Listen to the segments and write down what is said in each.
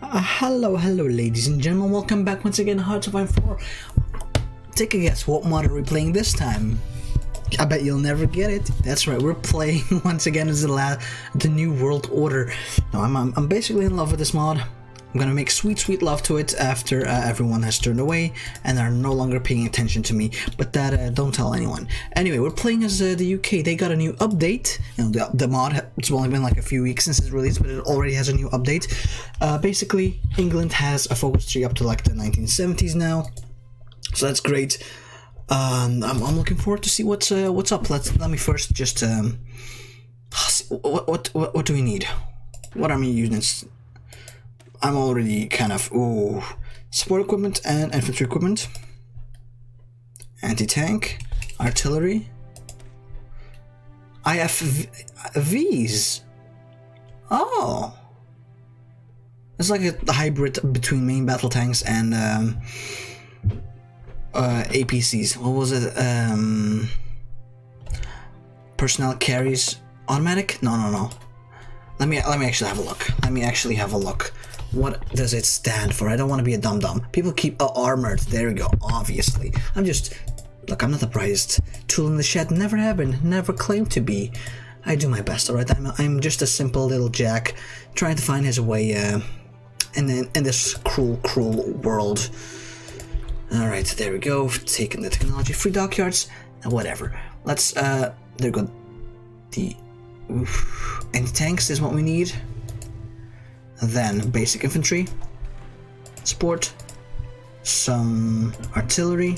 Hello, ladies and gentlemen. Welcome back once again to HOI4. Take a guess, what mod are we playing this time? I bet you'll never get it. That's right, we're playing once again as the New World Order. Now, I'm basically in love with this mod. I'm gonna make sweet love to it after everyone has turned away and are no longer paying attention to me. But that don't tell anyone. Anyway, we're playing as the UK. They got a new update. You know, the mod. It's only been like a few weeks since it's released, but it already has a new update. Basically, England has a focus tree up to like the 1970s now, so that's great. I'm looking forward to see what's up. Let me first just what do we need? What army units? I'm already kind of support equipment and infantry equipment, anti-tank, artillery, IFVs. Oh, it's like a hybrid between main battle tanks and APCs. What was it? Personnel carries automatic? No. Let me actually have a look. What does it stand for? I don't want to be a dum-dum. People keep armored. There we go. Obviously, I'm not the brightest tool in the shed. Never have been. Never claimed to be. I do my best. All right. I'm just a simple little jack trying to find his way in this cruel world. All right. There we go. Taking the technology. Free dockyards. Whatever. Let's. There we go. The anti-tanks is what we need. Then basic infantry, support, some artillery.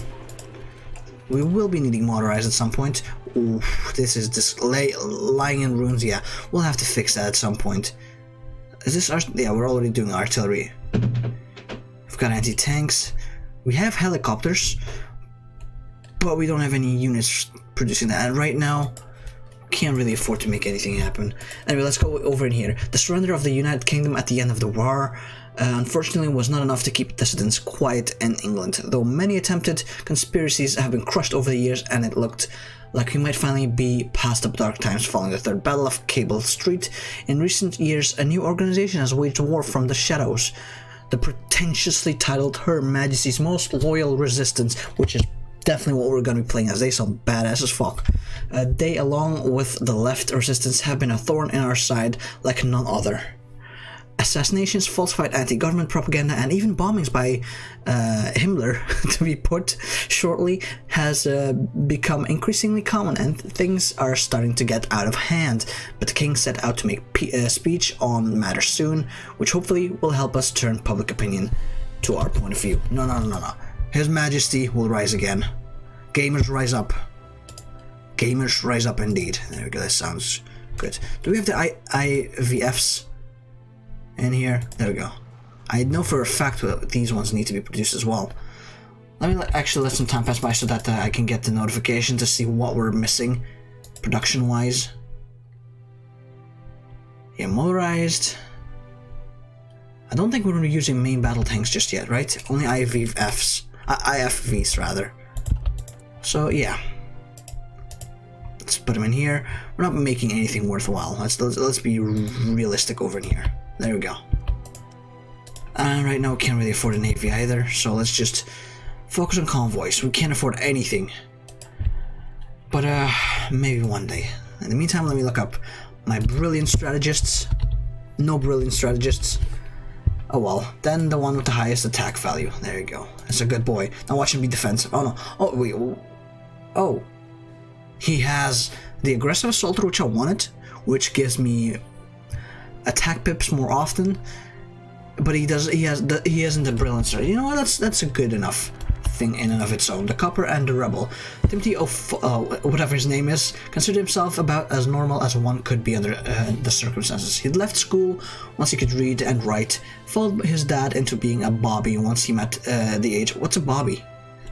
We will be needing motorized at some point. Ooh, this is just lying in ruins. Yeah, we'll have to fix that at some point. Is this yeah, we're already doing artillery. We've got anti-tanks. We have helicopters, but we don't have any units producing that. And right now, can't really afford to make anything happen. Anyway, let's go over in here. The surrender of the United Kingdom at the end of the war unfortunately was not enough to keep dissidents quiet in England, though many attempted conspiracies have been crushed over the years, and it looked like we might finally be past the dark times following the Third Battle of Cable Street. In recent years, a new organization has waged war from the shadows, the pretentiously titled Her Majesty's Most Loyal Resistance, which is definitely what we're going to be playing as. They sound badass as fuck. They, along with the left resistance, have been a thorn in our side like none other. Assassinations, falsified anti-government propaganda, and even bombings by Himmler, to be put shortly, has become increasingly common, and things are starting to get out of hand. But the king set out to make a speech on matters soon, which hopefully will help us turn public opinion to our point of view. No. His Majesty will rise again. Gamers rise up. Gamers rise up indeed. There we go, that sounds good. Do we have the IVFs in here? There we go. I know for a fact that these ones need to be produced as well. Let me actually let some time pass by so that I can get the notification to see what we're missing production-wise. Yeah, motorized. I don't think we're using main battle tanks just yet, right? Only IFVs rather. So yeah, let's put them in here. We're not making anything worthwhile. Let's be realistic over in here. There we go. And right now we can't really afford a navy either, so let's just focus on convoys. We can't afford anything, but maybe one day. In the meantime, let me look up my brilliant strategists. No brilliant strategists. Oh well, then the one with the highest attack value. There you go. That's a good boy. Now watch him be defensive. Oh no. Oh wait. Oh. He has the aggressive assaulter, which I wanted, which gives me attack pips more often. But he hasn't the brilliant strategy. You know what? That's a good enough thing in and of its own. The Copper and the Rebel. Timothy whatever his name is, considered himself about as normal as one could be under the circumstances. He'd left school once he could read and write, followed his dad into being a bobby once he met the age. What's a bobby?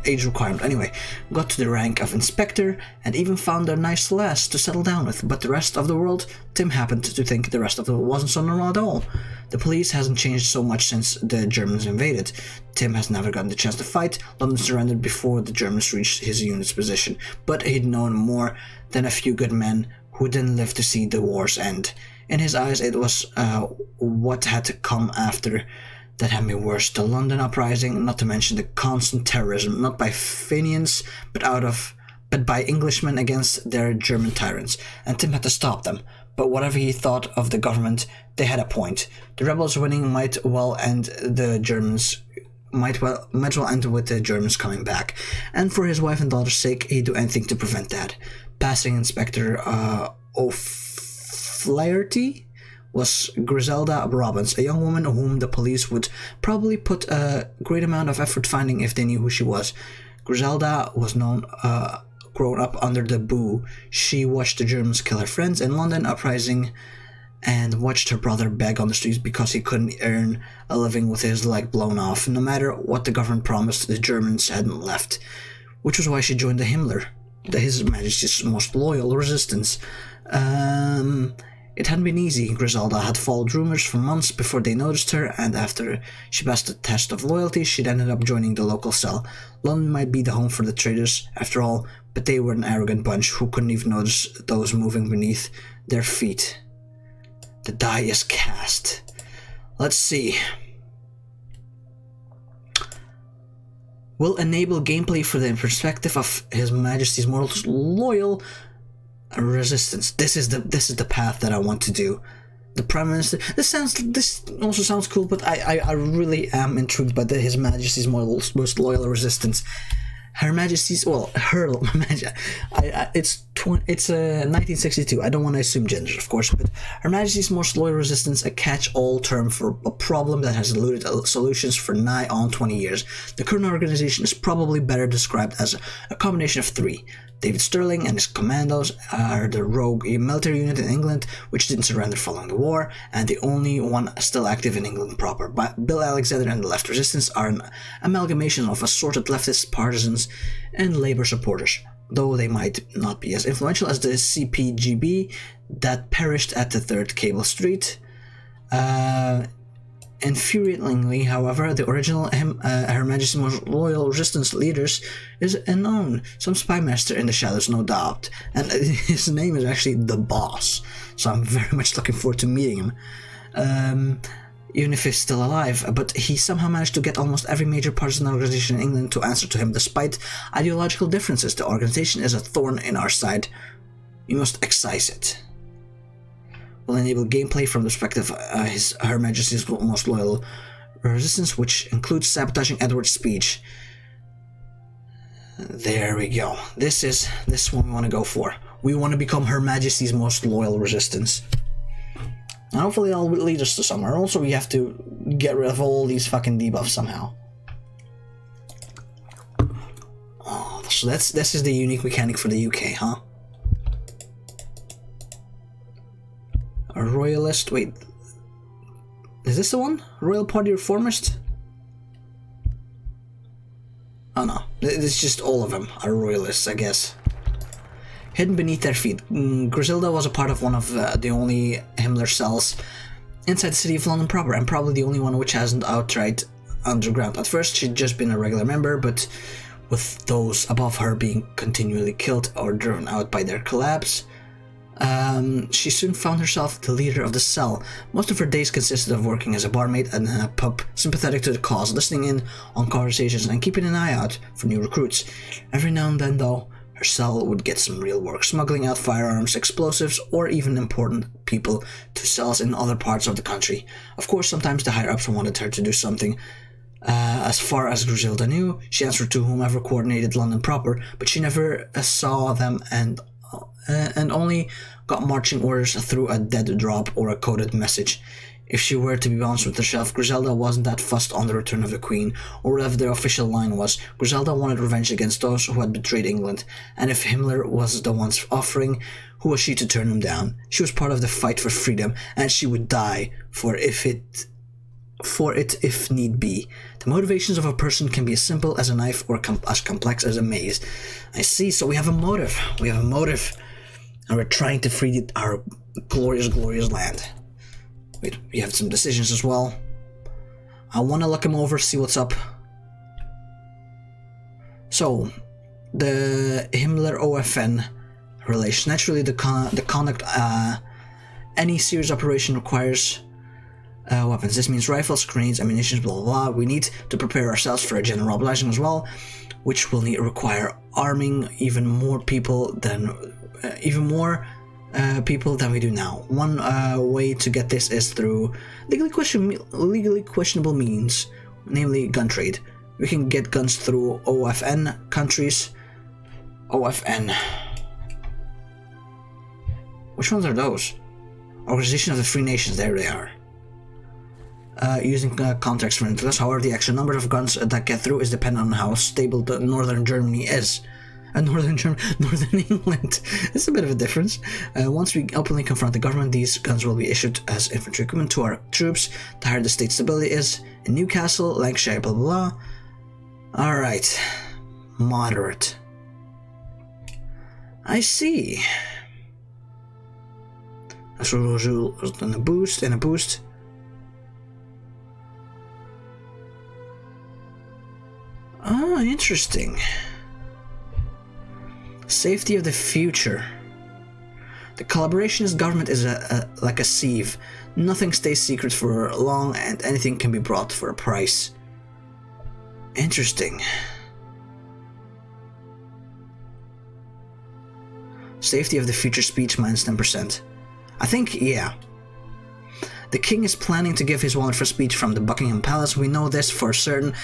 Age requirement. Anyway, got to the rank of inspector and even found a nice lass to settle down with. But the rest of the world, Tim happened to think the rest of the world wasn't so normal at all. The police hasn't changed so much since the Germans invaded. Tim has never gotten the chance to fight. London surrendered before the Germans reached his unit's position, but he'd known more than a few good men who didn't live to see the war's end. In his eyes, it was what had to come after that had been worse, the London uprising, not to mention the constant terrorism, not by Fenians, but by Englishmen against their German tyrants, and Tim had to stop them. But whatever he thought of the government, they had a point. The rebels winning might well end with the Germans coming back, and for his wife and daughter's sake, he'd do anything to prevent that. Passing Inspector O'Flaherty was Griselda Robbins, a young woman whom the police would probably put a great amount of effort finding if they knew who she was. Griselda was grown up under the Boo. She watched the Germans kill her friends in London uprising and watched her brother beg on the streets because he couldn't earn a living with his leg blown off. No matter what the government promised, the Germans hadn't left, which was why she joined the Himmler, His Majesty's most loyal resistance. It hadn't been easy. Griselda had followed rumors for months before they noticed her, and after she passed the test of loyalty, she'd ended up joining the local cell. London might be the home for the traitors, after all, but they were an arrogant bunch who couldn't even notice those moving beneath their feet. The die is cast. Let's see. Will enable gameplay for the perspective of His Majesty's most loyal resistance. This is the path that I want to do. The Prime Minister. This also sounds cool, but I really am intrigued by His Majesty's most loyal resistance. Her Majesty's, well, her Majesty. It's 1962. I don't want to assume gender, of course, but Her Majesty's most loyal resistance, a catch-all term for a problem that has eluded solutions for nigh on 20 years. The current organization is probably better described as a combination of three. David Sterling and his commandos are the rogue military unit in England, which didn't surrender following the war, and the only one still active in England proper. Bill Alexander and the Left Resistance are an amalgamation of assorted leftist partisans and Labour supporters, though they might not be as influential as the CPGB that perished at the 3rd Cable Street. Infuriatingly, however, the original Her Majesty's most loyal resistance leaders is unknown. Some spy master in the shadows, no doubt, and his name is actually the Boss. So I'm very much looking forward to meeting him, even if he's still alive. But he somehow managed to get almost every major partisan organization in England to answer to him, despite ideological differences. The organization is a thorn in our side. We must excise it. Will enable gameplay from the perspective of Her Majesty's most loyal resistance, which includes sabotaging Edward's speech. There we go. This is what we want to go for. We want to become Her Majesty's most loyal resistance. And hopefully that'll lead us to somewhere. Also, we have to get rid of all these fucking debuffs somehow. Oh, so this is the unique mechanic for the UK, huh? A royalist, wait, is this the one? Royal Party Reformist? Oh no, it's just all of them are royalists, I guess. Hidden beneath their feet, Griselda was a part of one of the only Himmler cells inside the city of London proper, and probably the only one which hasn't outright underground. At first she'd just been a regular member, but with those above her being continually killed or driven out by their collapse, she soon found herself the leader of the cell. Most of her days consisted of working as a barmaid in a pub, sympathetic to the cause, listening in on conversations and keeping an eye out for new recruits. Every now and then, though, her cell would get some real work, smuggling out firearms, explosives, or even important people to cells in other parts of the country. Of course, sometimes the higher-ups wanted her to do something. As far as Griselda knew, she answered to whomever coordinated London proper, but she never saw them and only got marching orders through a dead drop or a coded message. If she were to be honest with herself, Griselda wasn't that fussed on the return of the Queen, or whatever the official line was. Griselda wanted revenge against those who had betrayed England, and if Himmler was the one offering, who was she to turn him down? She was part of the fight for freedom, and she would die for it if need be. The motivations of a person can be as simple as a knife or as complex as a maze. I see, so we have a motive. And we're trying to free our glorious, glorious land. Wait, we have some decisions as well. I want to look them over, see what's up. So, the Himmler-OFN relation. Naturally, the conduct any serious operation requires Weapons. This means rifles, grenades, ammunition, blah, blah, blah. We need to prepare ourselves for a general uprising as well, which will require arming even more people than we do now. One way to get this is through legally questionable means, namely gun trade. We can get guns through OFN countries. OFN. Which ones are those? Organization of the Free Nations, there they are. Using contracts for interest. However, the actual number of guns that get through is dependent on how stable the northern Germany is. Northern England. It's a bit of a difference. Once we openly confront the government, these guns will be issued as infantry equipment to our troops. The higher the state stability is in Newcastle, Lancashire, blah blah blah. Alright. Moderate. I see. So and a boost. Ah, interesting. Safety of the future. The collaborationist government is like a sieve. Nothing stays secret for long and anything can be brought for a price. Interesting. Safety of the future speech minus 10%. I think, yeah. The king is planning to give his wonderful speech from the Buckingham Palace. We know this for certain.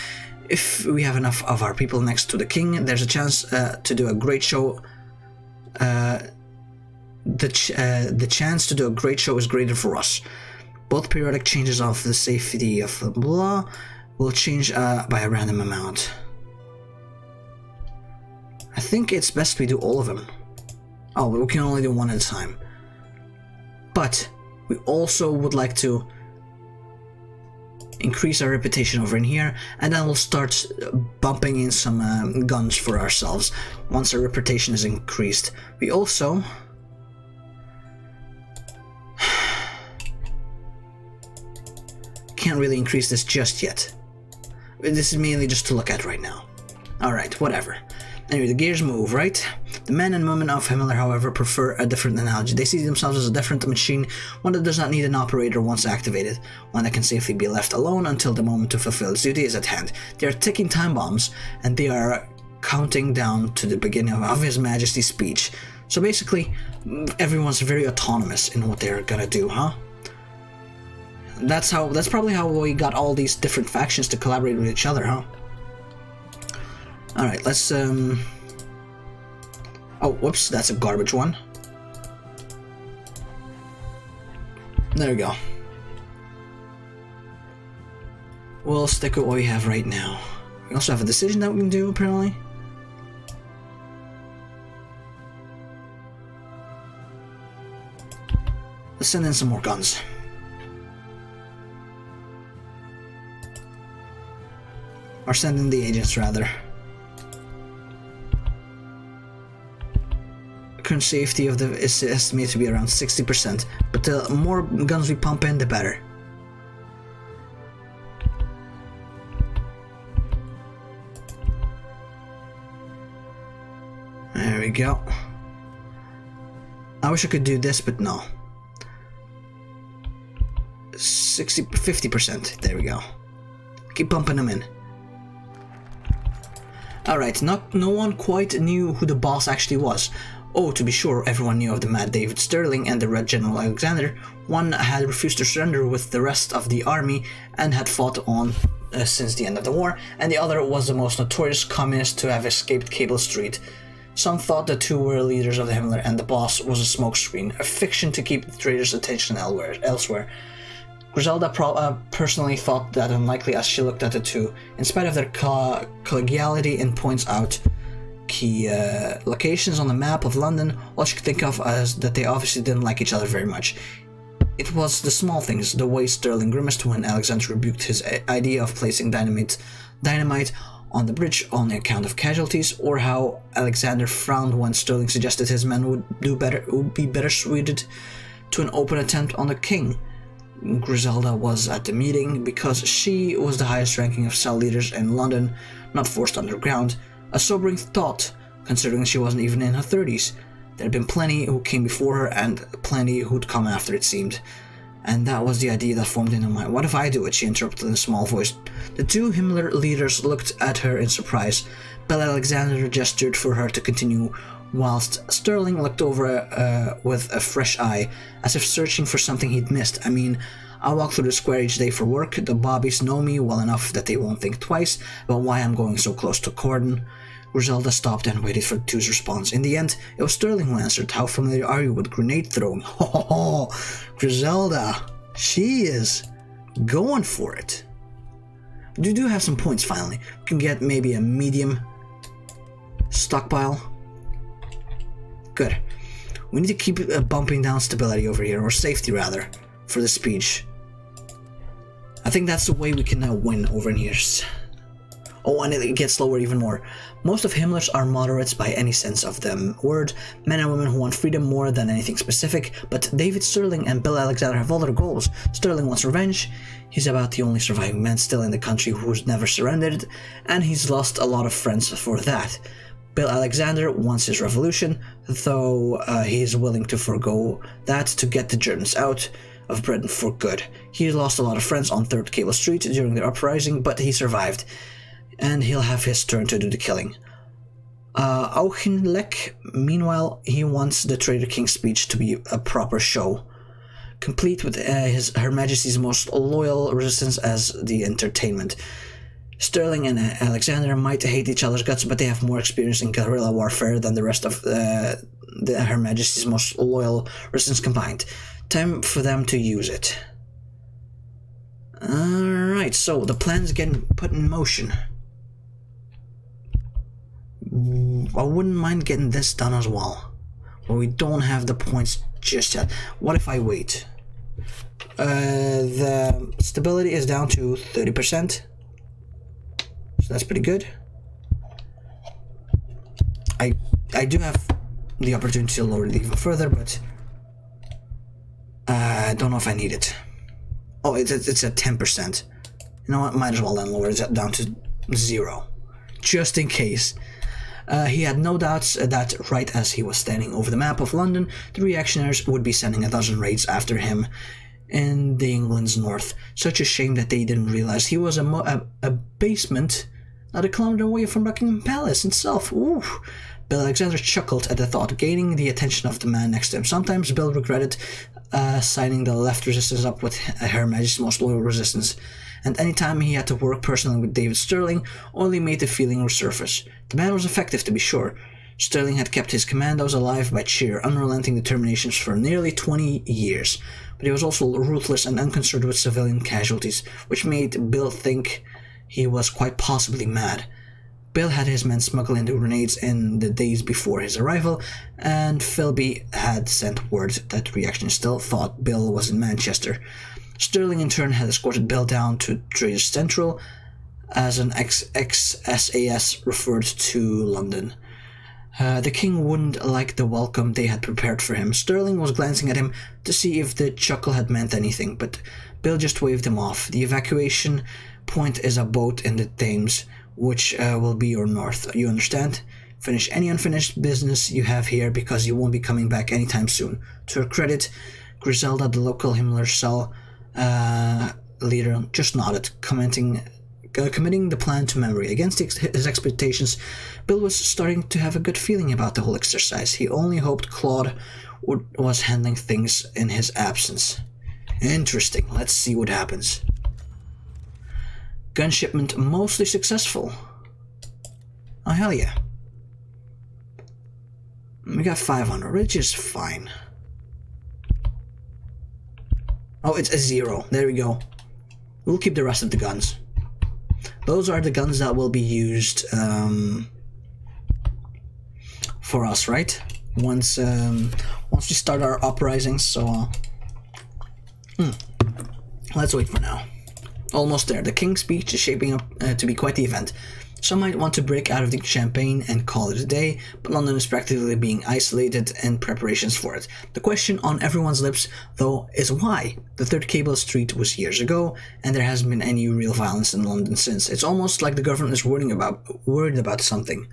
If we have enough of our people next to the king, there's a chance to do a great show. The chance to do a great show is greater for us. Both periodic changes of the safety of blah will change by a random amount. I think it's best we do all of them. Oh, we can only do one at a time. But we also would like to increase our reputation over in here, and then we'll start bumping in some guns for ourselves once our reputation is increased. We also can't really increase this just yet. This is mainly just to look at right now. Alright, whatever. Anyway, the gears move, right? The men and women of HMMLR, however, prefer a different analogy. They see themselves as a different machine, one that does not need an operator once activated, one that can safely be left alone until the moment to fulfill its duty is at hand. They are ticking time bombs, and they are counting down to the beginning of His Majesty's speech. So basically, everyone's very autonomous in what they're gonna do, huh? That's probably how we got all these different factions to collaborate with each other, huh? Alright, let's oh, whoops, that's a garbage one. There we go. We'll stick with what we have right now. We also have a decision that we can do, apparently. Let's send in some more guns. Or send in the agents, rather. Current safety of the is estimated to be around 60%, but the more guns we pump in, the better. There we go. I wish I could do this, but no. 50%. There we go. Keep pumping them in. Alright, no one quite knew who the boss actually was. Oh, to be sure, everyone knew of the Mad David Sterling and the Red General Alexander. One had refused to surrender with the rest of the army and had fought on since the end of the war, and the other was the most notorious communist to have escaped Cable Street. Some thought the two were leaders of the HMMLR and the boss was a smokescreen, a fiction to keep the traitors' attention elsewhere. Griselda personally thought that unlikely as she looked at the two, in spite of their collegiality, and points out key locations on the map of London. All she could think of as that they obviously didn't like each other very much. It was the small things, the way Sterling grimaced when Alexander rebuked his idea of placing dynamite on the bridge on account of casualties, or how Alexander frowned when Sterling suggested his men would be better suited to an open attempt on the king. Griselda was at the meeting because she was the highest ranking of cell leaders in London, not forced underground. A sobering thought, considering she wasn't even in her 30s. There had been plenty who came before her and plenty who'd come after, it seemed. And that was the idea that formed in her mind. What if I do it? She interrupted in a small voice. The two Himmler leaders looked at her in surprise. Bill Alexander gestured for her to continue, whilst Sterling looked over with a fresh eye, as if searching for something he'd missed. I mean, I walk through the square each day for work. The Bobbies know me well enough that they won't think twice about why I'm going so close to Corden. Griselda stopped and waited for the two's response. In the end, it was Sterling who answered. How familiar are you with grenade throwing? Oh, Griselda, she is going for it. But you do have some points finally. You can get maybe a medium stockpile. Good. We need to keep bumping down stability over here, or safety rather, for the speech. I think that's the way we can now win over in here. Oh, and it gets lower even more. Most of Himmlers are moderates by any sense of the word, men and women who want freedom more than anything specific, but David Sterling and Bill Alexander have other goals. Sterling wants revenge. He's about the only surviving man still in the country who's never surrendered, and he's lost a lot of friends for that. Bill Alexander wants his revolution, though he is willing to forego that to get the Germans out of Britain for good. He lost a lot of friends on 3rd Cable Street during the uprising, but he survived, and he'll have his turn to do the killing. Auchinleck, meanwhile, he wants the Traitor King's speech to be a proper show, complete with Her Majesty's most loyal resistance as the entertainment. Sterling and Alexander might hate each other's guts, but they have more experience in guerrilla warfare than the rest of Her Majesty's most loyal resistance combined. Time for them to use it. Alright, so the plan's getting put in motion. I wouldn't mind getting this done as well, but we don't have the points just yet. What if I wait? The stability is down to 30%, so that's pretty good. I do have the opportunity to lower it even further, but I don't know if I need it. Oh, it's at 10%. You know what? Might as well then lower it down to 0, just in case. He had no doubts that right as he was standing over the map of London, the reactionaries would be sending a dozen raids after him in the England's north. Such a shame that they didn't realize he was a basement not a kilometer away from Buckingham Palace itself. Ooh. Bill Alexander chuckled at the thought, gaining the attention of the man next to him. Sometimes Bill regretted signing the left resistance up with Her Majesty's most loyal resistance, and any time he had to work personally with David Sterling only made the feeling resurface. The man was effective, to be sure. Sterling had kept his commandos alive by sheer, unrelenting determinations for nearly 20 years, but he was also ruthless and unconcerned with civilian casualties, which made Bill think he was quite possibly mad. Bill had his men smuggle in the grenades in the days before his arrival, and Philby had sent word that reactionaries still thought Bill was in Manchester. Sterling in turn had escorted Bill down to Traders Central, as an ex-SAS referred to London. The king wouldn't like the welcome they had prepared for him. Sterling was glancing at him to see if the chuckle had meant anything, but Bill just waved him off. The evacuation point is a boat in the Thames, which will be your north. You understand? Finish any unfinished business you have here, because you won't be coming back anytime soon. To her credit, Griselda, the local Himmler cell leader, just nodded, committing the plan to memory. Against his expectations, Bill was starting to have a good feeling about the whole exercise. He only hoped Claude was handling things in his absence. Interesting. Let's see what happens. Gun shipment mostly successful. Oh, hell yeah. We got 500, which is fine. Oh, it's a 0. There we go. We'll keep the rest of the guns. Those are the guns that will be used for us, right? Once we start our uprisings, so let's wait for now. Almost there. The King's speech is shaping up to be quite the event. Some might want to break out of the champagne and call it a day, but London is practically being isolated in preparations for it. The question on everyone's lips, though, is why? The 3rd Cable Street was years ago, and there hasn't been any real violence in London since. It's almost like the government is worried about something.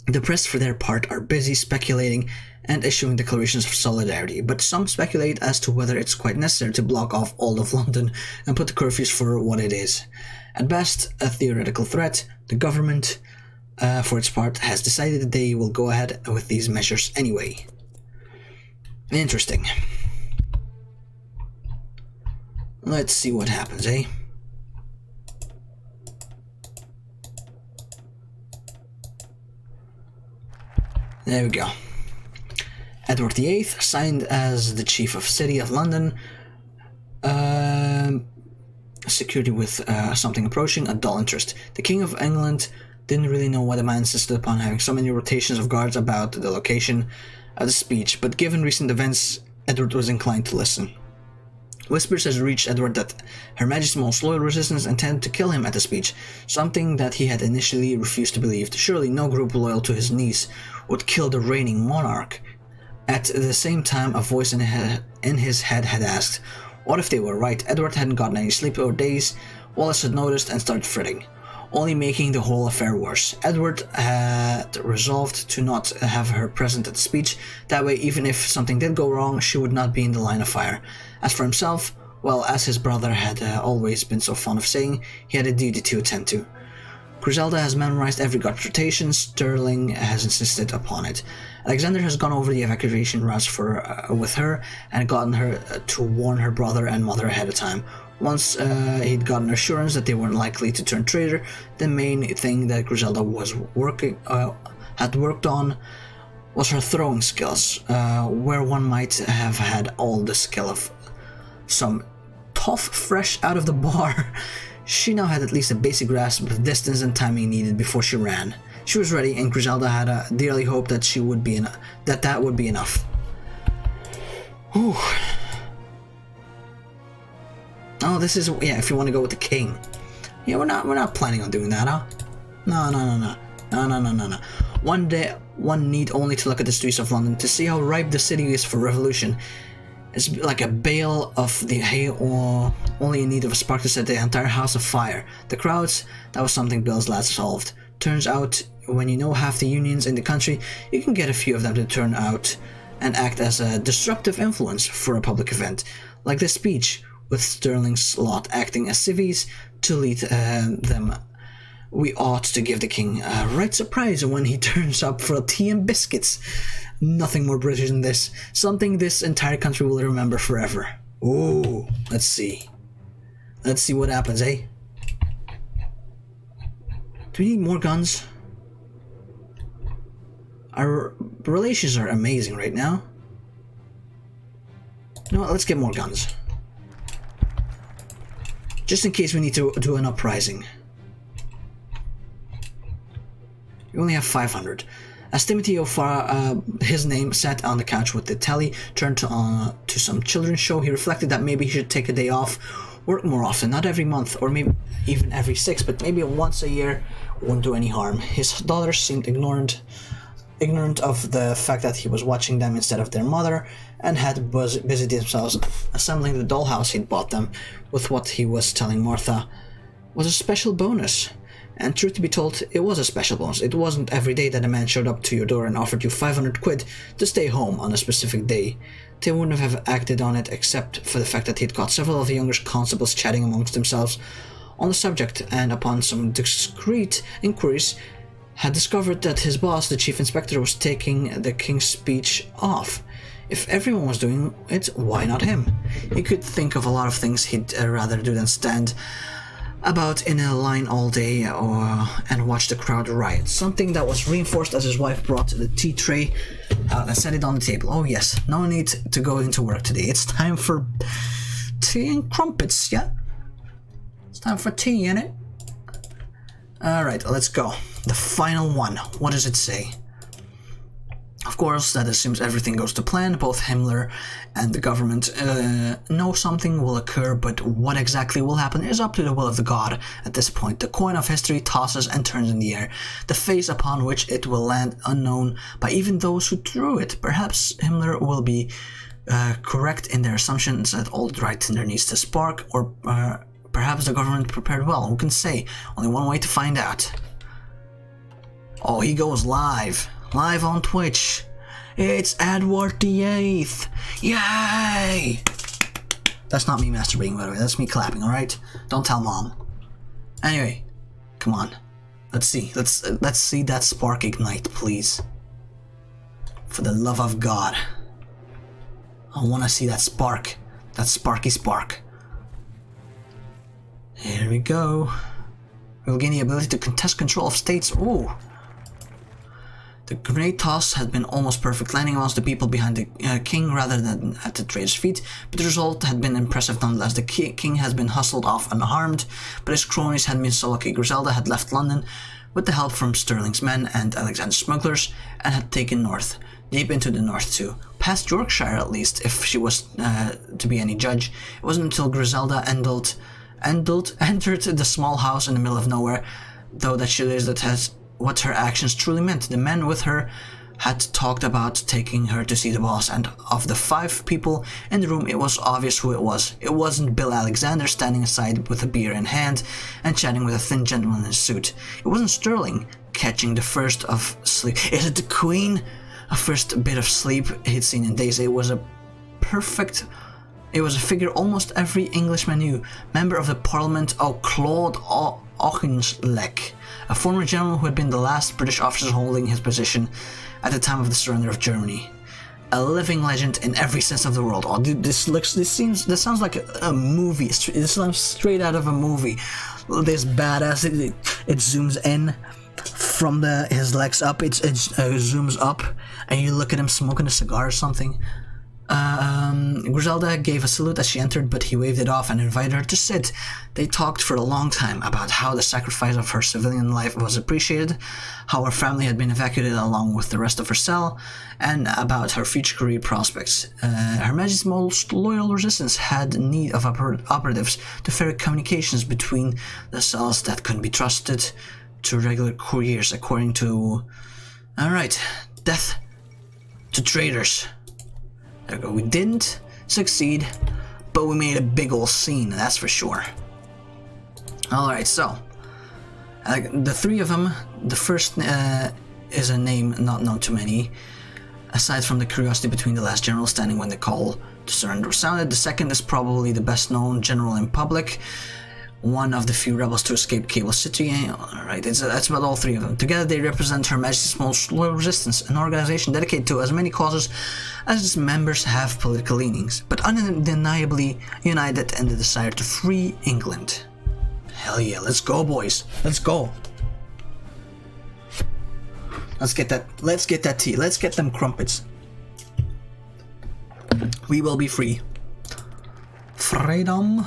The press, for their part, are busy speculating and issuing declarations of solidarity, but some speculate as to whether it's quite necessary to block off all of London and put the curfews for what it is. At best, a theoretical threat, the government, for its part, has decided that they will go ahead with these measures anyway. Interesting. Let's see what happens, eh? There we go. Edward VIII, signed as the Chief of City of London, security with something approaching a dull interest. The King of England didn't really know why the man insisted upon having so many rotations of guards about the location of the speech, but given recent events, Edward was inclined to listen. Whispers has reached Edward that Her Majesty's most loyal resistance intended to kill him at the speech, something that he had initially refused to believe. Surely no group loyal to his niece would kill the reigning monarch. At the same time, a voice in his head had asked, what if they were right? Edward hadn't gotten any sleep for days. Wallace had noticed and started fretting, only making the whole affair worse. Edward had resolved to not have her present at the speech. That way, even if something did go wrong, she would not be in the line of fire. As for himself, well, as his brother had always been so fond of saying, he had a duty to attend to. Griselda has memorized every guard rotation. Sterling has insisted upon it. Alexander has gone over the evacuation routes with her and gotten her to warn her brother and mother ahead of time. Once he'd gotten assurance that they weren't likely to turn traitor, the main thing that Griselda was had worked on was her throwing skills, where one might have had all the skill of some tough fresh out of the bar. She now had at least a basic grasp of distance and timing needed before she ran. She was ready, and Griselda had dearly hoped that that would be enough. Whew. Oh, this is, yeah, if you want to go with the king. Yeah, we're not planning on doing that, huh? No. One day, one need only to look at the streets of London to see how ripe the city is for revolution. It's like a bale of the hay, or only in need of a spark to set the entire house afire. The crowds, that was something Bill's lads solved. Turns out, when you know half the unions in the country, you can get a few of them to turn out and act as a disruptive influence for a public event, like this speech, with Sterling's lot acting as civvies to lead them. We ought to give the king a right surprise when he turns up for tea and biscuits. Nothing more British than this. Something this entire country will remember forever. Ooh, let's see. Let's see what happens, eh? Do we need more guns? Our relations are amazing right now. You know what, let's get more guns. Just in case we need to do an uprising. We only have 500. As Timothy HOI4, his name, sat on the couch with the telly, turned to some children's show, he reflected that maybe he should take a day off, work more often, not every month, or maybe even every 6, but maybe once a year wouldn't do any harm. His daughters seemed ignorant of the fact that he was watching them instead of their mother, and had busied themselves assembling the dollhouse he'd bought them, with what he was telling Martha was a special bonus. And truth to be told, it was a special bonus. It wasn't every day that a man showed up to your door and offered you 500 quid to stay home on a specific day. They wouldn't have acted on it except for the fact that he'd caught several of the younger constables chatting amongst themselves on the subject, and upon some discreet inquiries, had discovered that his boss, the chief inspector, was taking the king's speech off. If everyone was doing it, why not him? He could think of a lot of things he'd rather do than stand about in a line all day and watch the crowd riot. Something that was reinforced as his wife brought the tea tray out and set it on the table. Oh yes, no need to go into work today. It's time for tea and crumpets, yeah? It's time for tea, innit? Alright, let's go. The final one. What does it say? Of course, that assumes everything goes to plan. Both Himmler and the government know something will occur, but what exactly will happen is up to the will of the god. At this point, the coin of history tosses and turns in the air, the face upon which it will land unknown by even those who threw it. Perhaps Himmler will be correct in their assumptions that all right there needs to spark, or perhaps the government prepared well. Who can say? Only one way to find out. Oh, he goes live on Twitch. It's Edward VIII! Yay! That's not me masturbating, by the way. That's me clapping, alright? Don't tell Mom. Anyway, come on. Let's see. Let's see that spark ignite, please. For the love of God. I want to see that spark. That sparky spark. Here we go. We'll gain the ability to contest control of states. Ooh. The grenade toss had been almost perfect, landing amongst the people behind the king rather than at the trader's feet, but the result had been impressive nonetheless. The king has been hustled off unharmed, but his cronies had been so lucky. Griselda had left London with the help from Stirling's men and Alexander's smugglers, and had taken north, deep into the north too. Past Yorkshire at least, if she was to be any judge. It wasn't until Griselda entered the small house in the middle of nowhere, though, that she realized that what her actions truly meant. The men with her had talked about taking her to see the boss, and of the 5 people in the room, it was obvious who it was. It wasn't Bill Alexander standing aside with a beer in hand and chatting with a thin gentleman in a suit. It wasn't Stirling catching the first of sleep. Is it the Queen? A first bit of sleep he'd seen in days. It was a figure almost every Englishman knew. Member of the Parliament, Claude Auchinleck, a former general who had been the last British officer holding his position at the time of the surrender of Germany. A living legend in every sense of the word. Oh, dude, this sounds like a movie. This sounds straight out of a movie. This badass. It zooms in from his legs up. It zooms up, and you look at him smoking a cigar or something. Griselda gave a salute as she entered, but he waved it off and invited her to sit. They talked for a long time about how the sacrifice of her civilian life was appreciated, how her family had been evacuated along with the rest of her cell, and about her future career prospects. Her Majesty's most loyal resistance had need of operatives to ferry communications between the cells that couldn't be trusted to regular couriers, according to... Alright, death to traitors. There we go. We didn't succeed, but we made a big ol' scene, that's for sure. Alright, so the 3 of them, the first is a name not known to many, aside from the curiosity between the last general standing when the call to surrender was sounded. The second is probably the best known general in public, one of the few rebels to escape Cable City. Alright, that's about all 3 of them. Together they represent Her Majesty's most loyal resistance, an organization dedicated to as many causes as its members have political leanings, but undeniably united in the desire to free England. Hell yeah, let's go, boys. Let's go. Let's get that tea. Let's get them crumpets. We will be free. Freedom.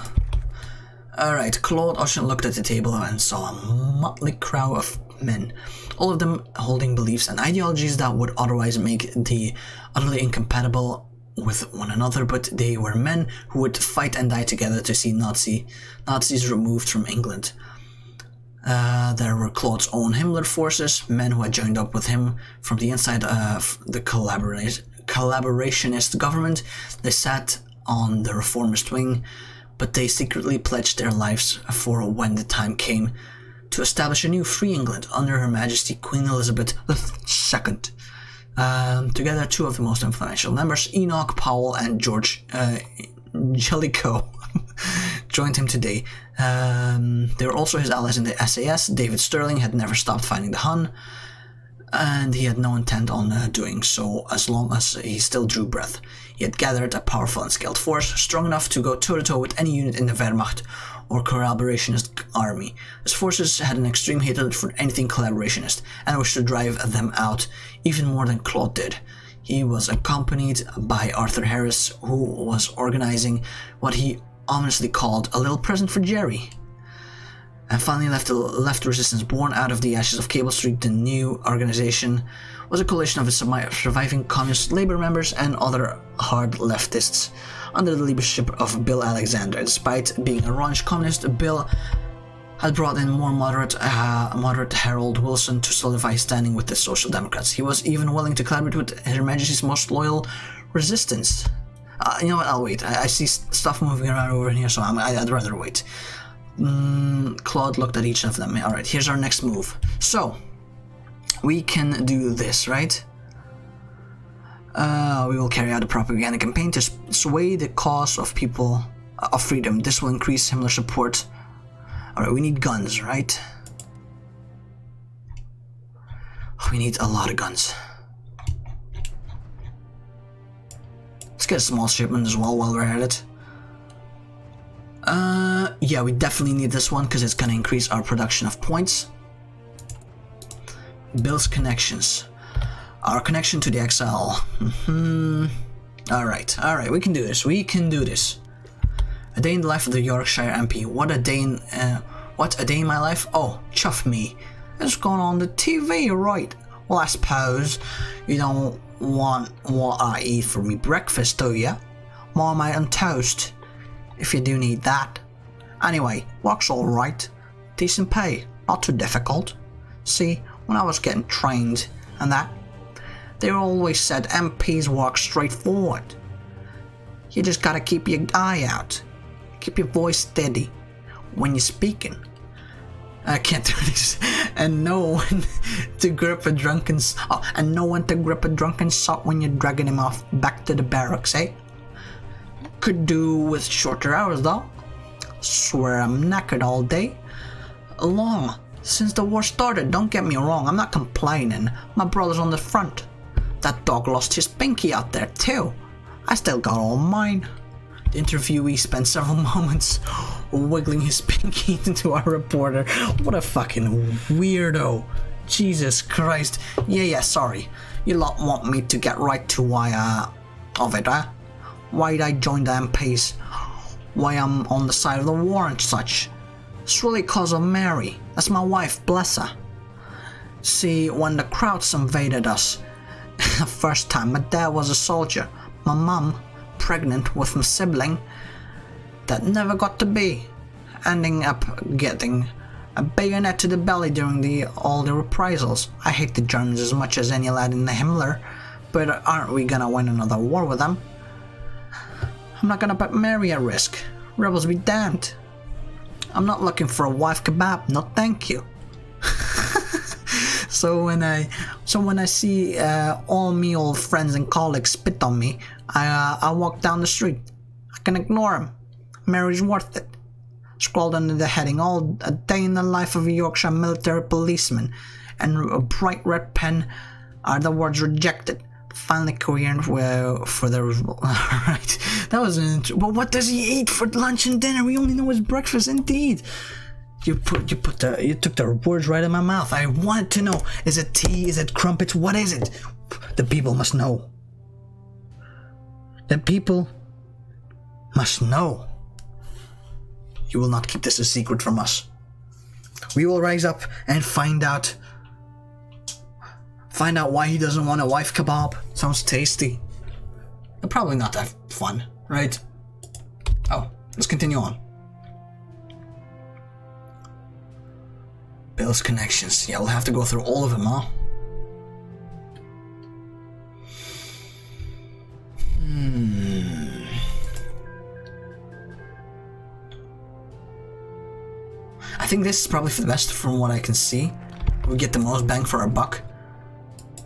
Alright, Claude Auchin looked at the table and saw a motley crowd of men, all of them holding beliefs and ideologies that would otherwise make the utterly incompatible with one another, but they were men who would fight and die together to see Nazis removed from England. There were Claude's own Himmler forces, men who had joined up with him from the inside of the collaborationist government. They sat on the reformist wing, but they secretly pledged their lives for when the time came to establish a new free England under Her Majesty Queen Elizabeth II. Together, 2 of the most influential members, Enoch Powell and George Jellicoe, joined him today. They were also his allies in the SAS. David Stirling had never stopped fighting the Hun, and he had no intent on doing so as long as he still drew breath. He had gathered a powerful and skilled force, strong enough to go toe-to-toe with any unit in the Wehrmacht or collaborationist army. His forces had an extreme hatred for anything collaborationist, and wished to drive them out even more than Claude did. He was accompanied by Arthur Harris, who was organizing what he ominously called a little present for Jerry. And finally left resistance born out of the ashes of Cable Street. The new organization was a coalition of its surviving communist labor members and other hard leftists under the leadership of Bill Alexander. Despite being a raunch communist, Bill had brought in more moderate Harold Wilson to solidify his standing with the Social Democrats. He was even willing to collaborate with Her Majesty's most loyal resistance. You know what, I'll wait. I see stuff moving around over here, so I'd rather wait. Claude looked at each of them. Alright, here's our next move. So, we can do this, right? We will carry out a propaganda campaign to sway the cause of people of freedom. This will increase Himmler support. Alright, we need guns, right? We need a lot of guns. Let's get a small shipment as well while we're at it. Yeah, we definitely need this one because it's gonna increase our production of points. Builds connections. Our connection to the XL. Alright, we can do this. We can do this. A day in the life of the Yorkshire MP. What a day in my life? Oh, chuff me. It's gone on the TV, right? Well, I suppose you don't want what I eat for me breakfast, do ya? Marmite and toast, if you do need that. Anyway, work's alright. Decent pay, not too difficult. See, when I was getting trained and that, they always said MPs work straightforward. You just gotta keep your eye out. Keep your voice steady when you're speaking. I can't do this. And no one to grip a drunken sot when you're dragging him off back to the barracks, eh? Could do with shorter hours though. Swear I'm knackered all day long since the war started. Don't get me wrong, I'm not complaining. My brother's on the front. That dog lost his pinky out there too. I still got all mine. The interviewee spent several moments wiggling his pinky into our reporter. What a fucking weirdo. Jesus Christ. Yeah, sorry. You lot want me to get right to why of it, huh? Why'd I join the MPs? Why I'm on the side of the war and such? It's really cause of Mary. That's my wife, bless her. See, when the Krauts invaded us, the first time, my dad was a soldier. My mum, pregnant with my sibling, that never got to be, ending up getting a bayonet to the belly during all the reprisals. I hate the Germans as much as any lad in the Himmler, but aren't we gonna win another war with them? I'm not gonna put Mary at risk. Rebels be damned. I'm not looking for a wife kebab, no thank you. So when I see all me old friends and colleagues spit on me, I walk down the street. I can ignore him. Mary's worth it. Scrawled under the heading, all a day in the life of a Yorkshire military policeman, and a bright red pen are the words rejected. Finally coherent for the right. That was an but what does he eat for lunch and dinner? We only know his breakfast. Indeed. You took the words right in my mouth. I wanted to know. Is it tea? Is it crumpets? What is it? The people must know. The people must know. You will not keep this a secret from us. We will rise up and find out why he doesn't want a wife kebab. Sounds tasty. But probably not that fun, right? Oh, let's continue on. Bill's connections. Yeah, we'll have to go through all of them, huh? I think this is probably for the best from what I can see. We get the most bang for our buck.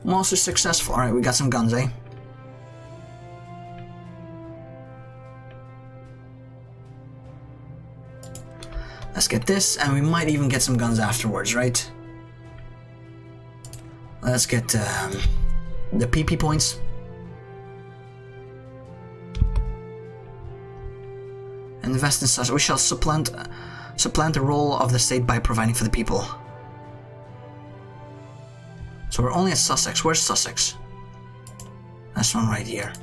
Mostly successful. Alright, we got some guns, eh? Let's get this, and we might even get some guns afterwards, right? Let's get the PP points. Invest in such. We shall supplant the role of the state by providing for the people. So we're only at Sussex. Where's Sussex? That's one right here.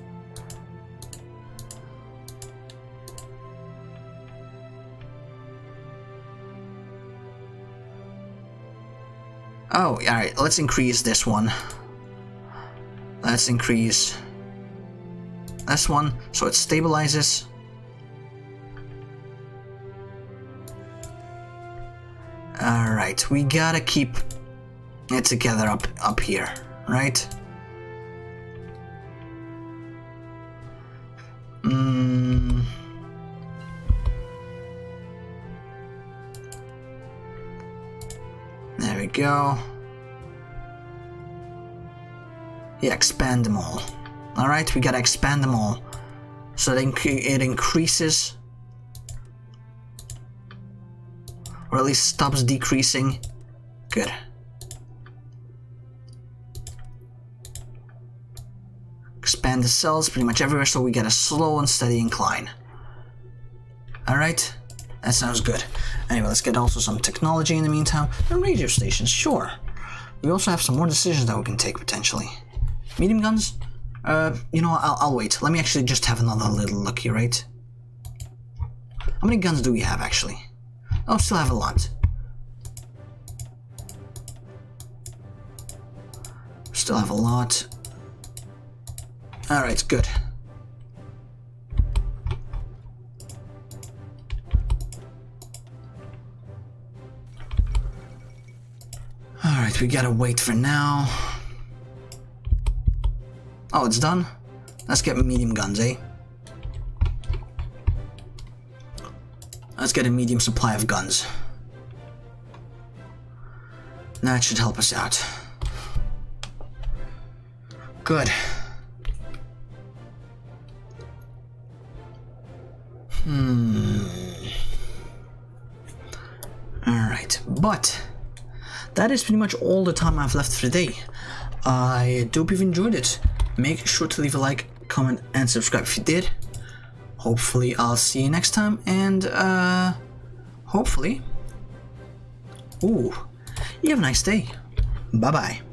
Oh, alright, let's increase this one. Let's increase this one so it stabilizes. Alright, we gotta keep it together up here, right? There we go. Yeah, expand them all. Alright, we gotta expand them all. So that it increases. Or at least stops decreasing. Good. Expand the cells pretty much everywhere so we get a slow and steady incline. Alright, that sounds good. Anyway, let's get also some technology in the meantime. And radio stations, sure. We also have some more decisions that we can take potentially. Medium guns? You know, I'll wait. Let me actually just have another little look here, right? How many guns do we have actually? Oh, still have a lot. Still have a lot. Alright, good. Alright, we gotta wait for now. Oh, it's done? Let's get medium guns, eh? Let's get a medium supply of guns. That should help us out. Good. Alright, but that is pretty much all the time I've left for today. I hope you've enjoyed it. Make sure to leave a like, comment, and subscribe if you did. Hopefully I'll see you next time, and hopefully, you have a nice day. Bye bye.